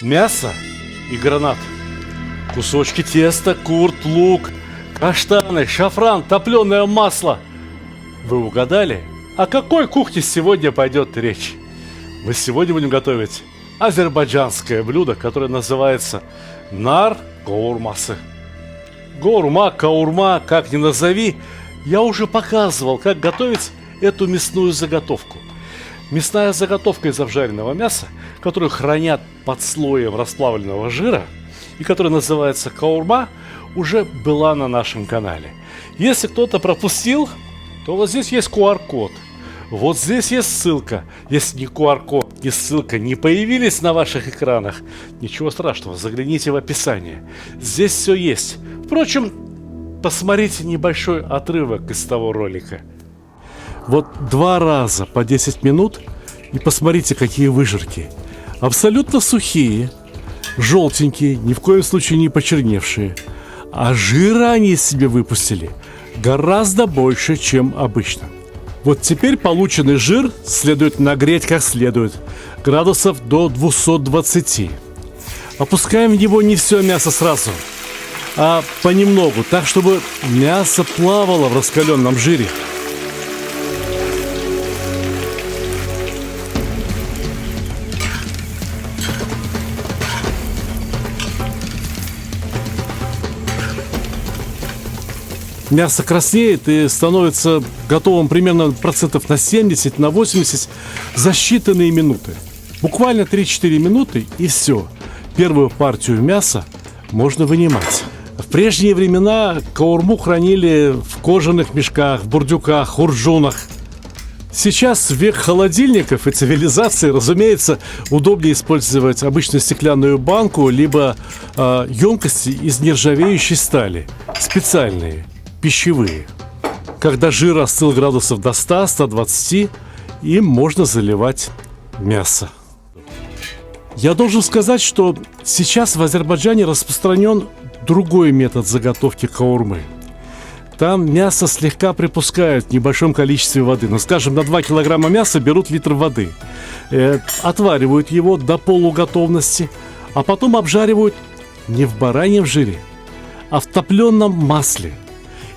Мясо и гранат. Кусочки теста, курт, лук, каштаны, шафран, топленое масло. Вы угадали? О какой кухне сегодня пойдет речь? Мы сегодня будем готовить азербайджанское блюдо, которое называется нар каурмасы. Гоурма, каурма, как ни назови, я уже показывал, как готовить эту мясную заготовку. Мясная заготовка из обжаренного мяса, которую хранят под слоем расплавленного жира и которая называется каурма, уже была на нашем канале. Если кто-то пропустил, то вот здесь есть QR-код. Вот здесь есть ссылка. Если ни QR-код, ни ссылка не появились на ваших экранах, ничего страшного, загляните в описание. Здесь все есть. Впрочем, посмотрите небольшой отрывок из того ролика. Вот 2 раза по 10 минут и посмотрите, какие выжарки. Абсолютно сухие, желтенькие, ни в коем случае не почерневшие. А жира они из себя выпустили гораздо больше, чем обычно. Вот теперь полученный жир следует нагреть как следует, градусов до 220. Опускаем в него не все мясо сразу, а понемногу, так чтобы мясо плавало в раскаленном жире. Мясо краснеет и становится готовым примерно процентов на 70, на 80 за считанные минуты. Буквально 3-4 минуты и все. Первую партию мяса можно вынимать. В прежние времена каурму хранили в кожаных мешках, в бурдюках, хурджунах. Сейчас, в век холодильников и цивилизации, разумеется, удобнее использовать обычную стеклянную банку, либо емкости из нержавеющей стали, специальные, пищевые. Когда жир остыл градусов до 100-120, им можно заливать мясо. Я должен сказать, что сейчас в Азербайджане распространен другой метод заготовки каурмы. Там мясо слегка припускают в небольшом количестве воды. Ну, скажем, на 2 килограмма мяса берут литр воды. Отваривают его до полуготовности, а потом обжаривают не в бараньем жире, а в топленом масле.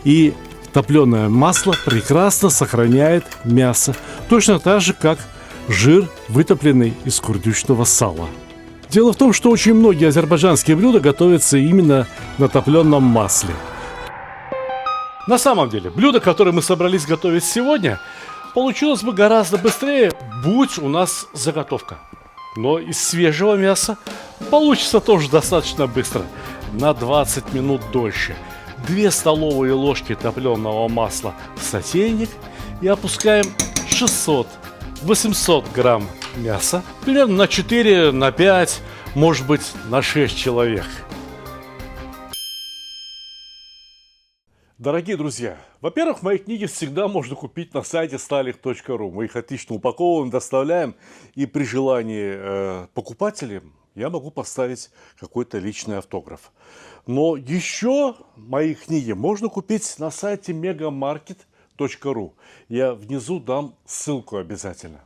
И топленое масло прекрасно сохраняет мясо, точно так же, как жир, вытопленный из курдючного сала. Дело в том, что очень многие азербайджанские блюда готовятся именно на топленом масле. На самом деле, блюдо, которое мы собрались готовить сегодня, получилось бы гораздо быстрее, будь у нас заготовка. Но из свежего мяса получится тоже достаточно быстро, на 20 минут дольше. 2 столовые ложки топленого масла в сотейник и опускаем 600-800 грамм мяса, примерно на 4, на 5, может быть, на 6 человек. Дорогие друзья, во-первых, мои книги всегда можно купить на сайте stalih.ru. Мы их отлично упаковываем, доставляем, и при желании покупателям я могу поставить какой-то личный автограф. Но еще мои книги можно купить на сайте megamarket.ru. Я внизу дам ссылку обязательно.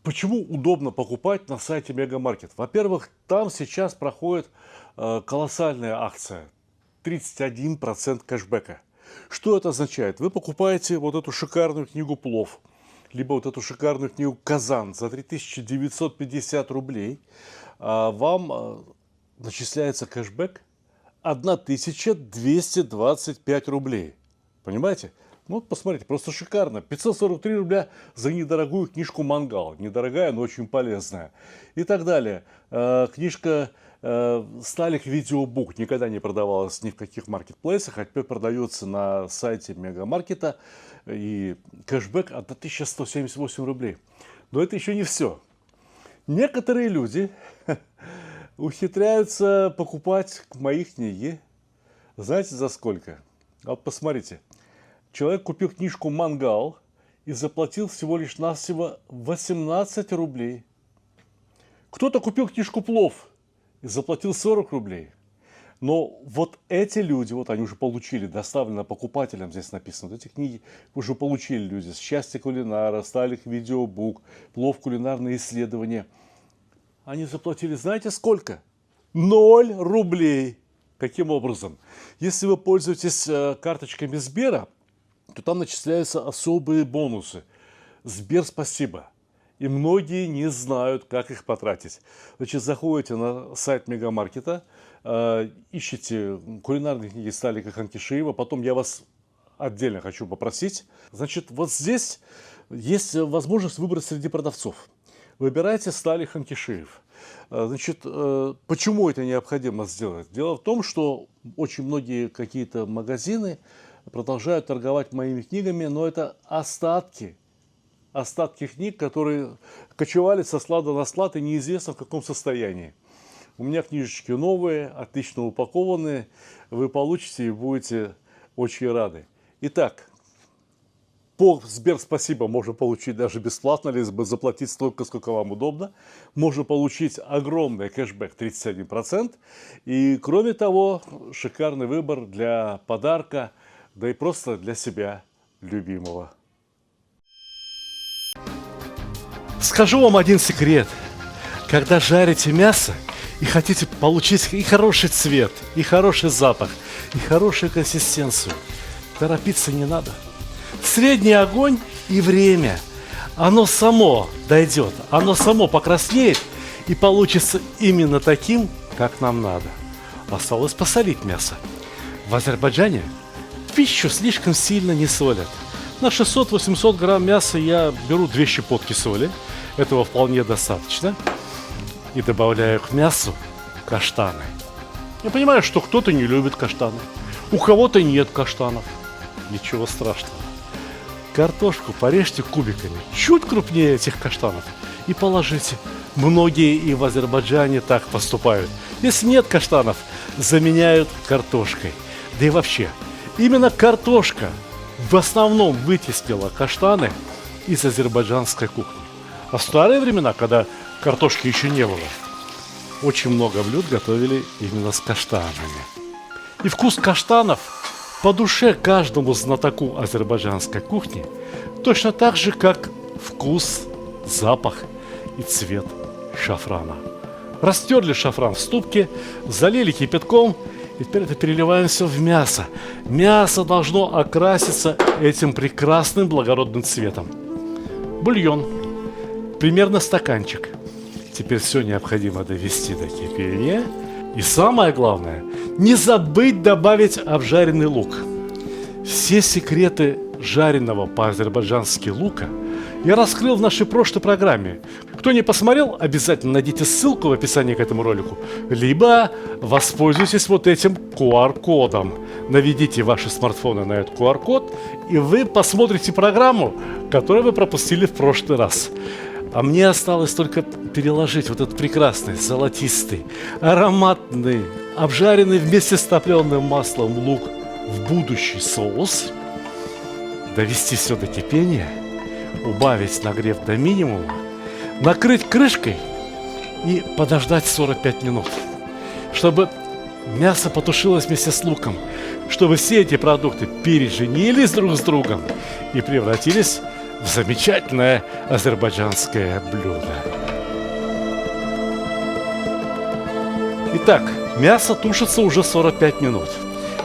Почему удобно покупать на сайте Мегамаркет? Во-первых, там сейчас проходит колоссальная акция. 31% кэшбэка. Что это означает? Вы покупаете вот эту шикарную книгу «Плов», либо вот эту шикарную книгу «Казан» за 3950 рублей, а вам начисляется кэшбэк 1225 рублей. Понимаете? Ну, вот посмотрите, просто шикарно. 543 рубля за недорогую книжку «Мангал». Недорогая, но очень полезная. И так далее. Книжка Stalih Видеобук никогда не продавалась ни в каких маркетплейсах, а теперь продается на сайте Мегамаркета. И кэшбэк 1178 рублей. Но это еще не все. Некоторые люди ухитряются покупать мои книги. Знаете, за сколько? Вот посмотрите. Человек купил книжку «Мангал» и заплатил всего лишь навсего 18 рублей. Кто-то купил книжку «Плов» и заплатил 40 рублей. Но вот эти люди, вот они уже получили, доставлено покупателям, здесь написано, вот эти книги уже получили люди. «Счастье кулинара», «Stalih Видеобук», «Плов. Кулинарные исследования». они заплатили, знаете, сколько? 0 рублей. Каким образом? Если вы пользуетесь карточками Сбера, то там начисляются особые бонусы. Сбер спасибо. И многие не знают, как их потратить. Значит, заходите на сайт Мегамаркета, ищите кулинарные книги Сталика Ханкишиева. Потом я вас отдельно хочу попросить. Значит, вот здесь есть возможность выбрать среди продавцов. Выбирайте Сталик Ханкишиев. Значит, почему это необходимо сделать? Дело в том, что очень многие какие-то магазины продолжают торговать моими книгами, но это остатки книг, которые кочевали со склада на склад и неизвестно в каком состоянии. У меня книжечки новые, отлично упакованные, вы получите и будете очень рады. Итак, по Сбер спасибо можно получить даже бесплатно, либо заплатить столько, сколько вам удобно. Можно получить огромный кэшбэк 31%. И кроме того, шикарный выбор для подарка, да и просто для себя любимого. Скажу вам один секрет. Когда жарите мясо и хотите получить и хороший цвет, и хороший запах, и хорошую консистенцию, торопиться не надо. Средний огонь и время. Оно само дойдет, оно само покраснеет и получится именно таким, как нам надо. Осталось посолить мясо. В Азербайджане пищу слишком сильно не солят. На 600-800 грамм мяса я беру 2 щепотки соли. Этого вполне достаточно. И добавляю к мясу каштаны. Я понимаю, что кто-то не любит каштаны. У кого-то нет каштанов. Ничего страшного. Картошку порежьте кубиками, чуть крупнее этих каштанов, и положите. Многие и в Азербайджане так поступают. Если нет каштанов, заменяют картошкой. Да и вообще, именно картошка в основном вытеснила каштаны из азербайджанской кухни. А в старые времена, когда картошки еще не было, очень много блюд готовили именно с каштанами. И вкус каштанов по душе каждому знатоку азербайджанской кухни, точно так же, как вкус, запах и цвет шафрана. Растерли шафран в ступке, залили кипятком, и теперь это переливаем все в мясо. Мясо должно окраситься этим прекрасным благородным цветом. Бульон, примерно стаканчик. Теперь все необходимо довести до кипения. И самое главное, не забыть добавить обжаренный лук. Все секреты жареного по-азербайджански лука я раскрыл в нашей прошлой программе. Кто не посмотрел, обязательно найдите ссылку в описании к этому ролику, либо воспользуйтесь вот этим QR-кодом. Наведите ваши смартфоны на этот QR-код, и вы посмотрите программу, которую вы пропустили в прошлый раз. А мне осталось только переложить вот этот прекрасный, золотистый, ароматный, обжаренный вместе с топленым маслом лук в будущий соус, довести все до кипения, убавить нагрев до минимума, накрыть крышкой и подождать 45 минут, чтобы мясо потушилось вместе с луком, чтобы все эти продукты переженились друг с другом и превратились в замечательное азербайджанское блюдо. Итак, мясо тушится уже 45 минут.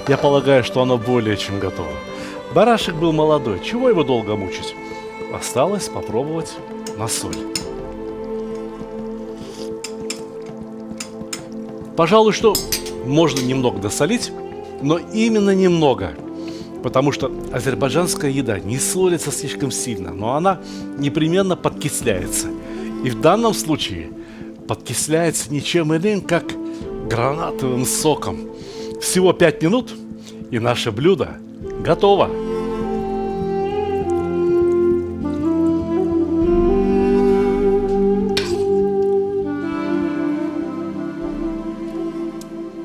Я полагаю, что оно более чем готово. Барашек был молодой, чего его долго мучить? Осталось попробовать на соль. Пожалуй, что можно немного досолить, но именно немного. Потому что азербайджанская еда не солится слишком сильно, но она непременно подкисляется. И в данном случае подкисляется ничем иным, как гранатовым соком. Всего 5 минут, и наше блюдо готово.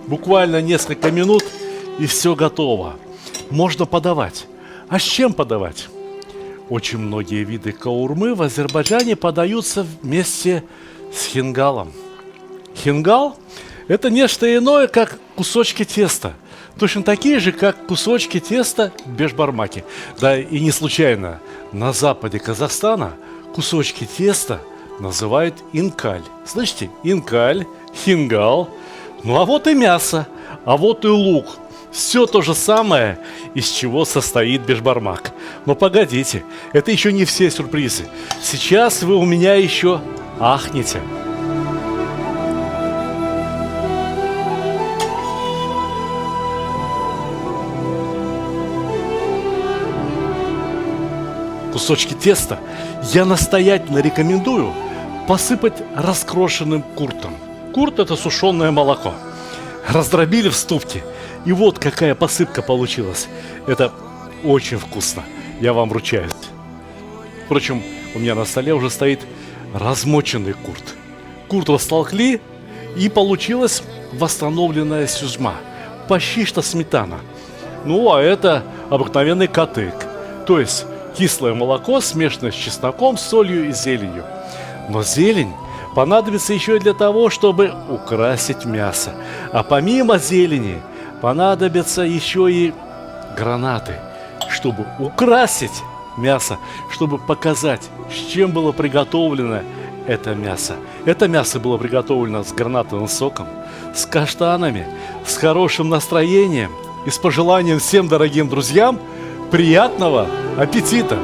Буквально несколько минут, и все готово. Можно подавать. А с чем подавать? Очень многие виды каурмы в Азербайджане подаются вместе с хингалом. Хингал – это нечто иное, как кусочки теста. Точно такие же, как кусочки теста в бешбармаке. Да и не случайно на западе Казахстана кусочки теста называют инкаль. Слышите? Инкаль, хингал. Ну а вот и мясо, а вот и лук. Все то же самое, из чего состоит бешбармак. Но погодите, это еще не все сюрпризы. Сейчас вы у меня еще ахнете. Кусочки теста я настоятельно рекомендую посыпать раскрошенным куртом. Курт – это сушеное молоко. Раздробили в ступке, и вот какая посыпка получилась. Это очень вкусно, я вам ручаюсь. Впрочем, у меня на столе уже стоит размоченный курт. Курт растолкли, и получилась восстановленная сюзьма, почти что сметана. Ну, а это обыкновенный катык, то есть кислое молоко, смешанное с чесноком, солью и зеленью. Но зелень понадобится еще и для того, чтобы украсить мясо. А помимо зелени понадобятся еще и гранаты, чтобы украсить мясо, чтобы показать, с чем было приготовлено это мясо. Это мясо было приготовлено с гранатовым соком, с каштанами, с хорошим настроением и с пожеланием всем дорогим друзьям приятного аппетита!